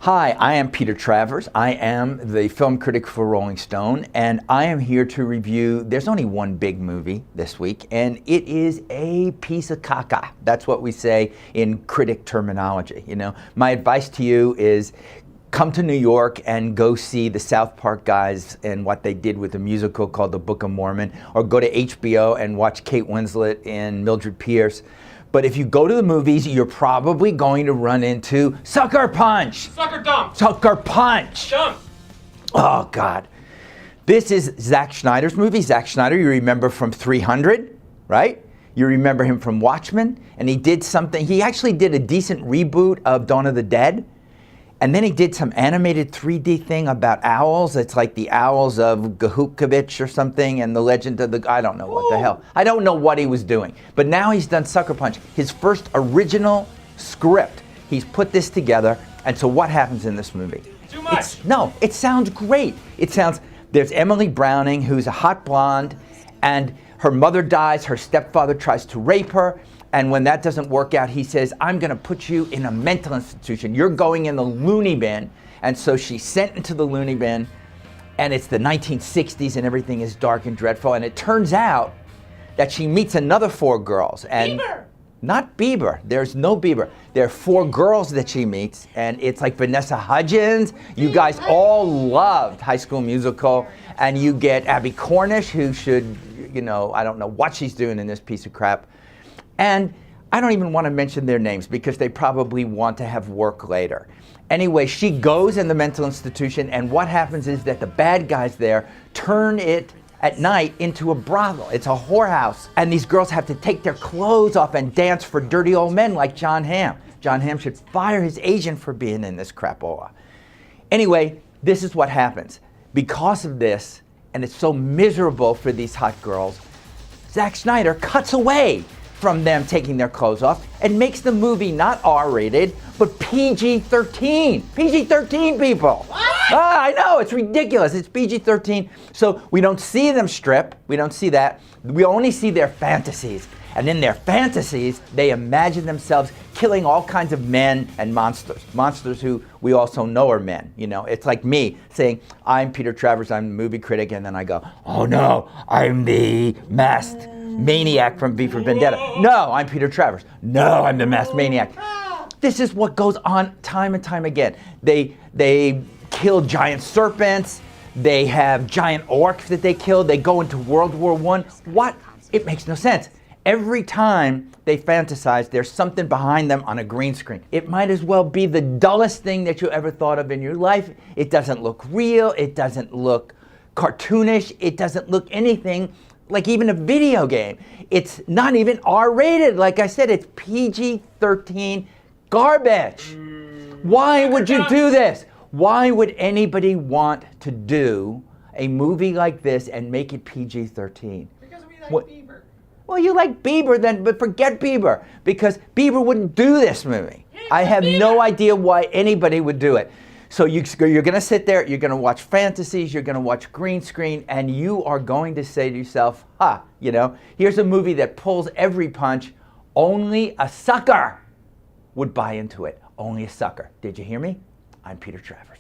Hi, I am Peter Travers. I am the film critic for Rolling Stone, and I am here to review, there's only one big movie this week, and it is a piece of caca. That's what we say in critic terminology. You know, my advice to you is come to New York and go see the South Park guys and what they did with a musical called The Book of Mormon, or go to HBO and watch Kate Winslet and Mildred Pierce. But if you go to the movies, you're probably going to run into Sucker Punch. Sucker Dump. Sucker Punch. Dump. Oh, God. This is Zack Snyder's movie. Zack Snyder, you remember from 300, right? You remember him from Watchmen. And he did something, he actually did a decent reboot of Dawn of the Dead. And then he did some animated 3D thing about owls. It's like the owls of Gahukovich or something, and the legend of the, I don't know what the hell. I don't know what he was doing. But now he's done Sucker Punch, his first original script. He's put this together, and so what happens in this movie? Too much. No, it sounds great. It sounds, there's Emily Browning, who's a hot blonde, and her mother dies, her stepfather tries to rape her, and when that doesn't work out, he says, I'm going to put you in a mental institution. You're going in the loony bin. And so she's sent into the loony bin, and it's the 1960s, and everything is dark and dreadful. And it turns out that she meets another 4 girls. And Bieber. Not Bieber. There's no Bieber. There are 4 girls that she meets, and it's like Vanessa Hudgens. You guys all loved High School Musical. And you get Abby Cornish, who should, you know, I don't know what she's doing in this piece of crap. And I don't even want to mention their names because they probably want to have work later. Anyway, she goes in the mental institution, and what happens is that the bad guys there turn it at night into a brothel. It's a whorehouse. And these girls have to take their clothes off and dance for dirty old men like John Hamm. John Hamm should fire his agent for being in this crapola. Anyway, this is what happens. Because of this, and it's so miserable for these hot girls, Zack Snyder cuts away from them taking their clothes off and makes the movie not R-rated, but PG-13. PG-13, people. What? Ah, I know, it's ridiculous. It's PG-13. So we don't see them strip. We don't see that. We only see their fantasies. And in their fantasies, they imagine themselves killing all kinds of men and monsters. Monsters who we also know are men. You know, it's like me saying, I'm Peter Travers, I'm the movie critic, and then I go, oh no, I'm the masked maniac from V for Vendetta. No, I'm Peter Travers. No, I'm the masked maniac. This is what goes on time and time again. They kill giant serpents. They have giant orcs that they kill. They go into World War I. What? It makes no sense. Every time they fantasize, there's something behind them on a green screen. It might as well be the dullest thing that you ever thought of in your life. It doesn't look real. It doesn't look cartoonish. It doesn't look anything like even a video game. It's not even R-rated. Like I said, it's PG-13 garbage. Why would you do this? Why would anybody want to do a movie like this and make it PG-13? Because we like Bieber. Well, you like Bieber then, but forget Bieber, because Bieber wouldn't do this movie. I have no idea why anybody would do it. So you're going to sit there, you're going to watch fantasies, you're going to watch green screen, and you are going to say to yourself, you know, here's a movie that pulls every punch. Only a sucker would buy into it. Only a sucker. Did you hear me? I'm Peter Travers.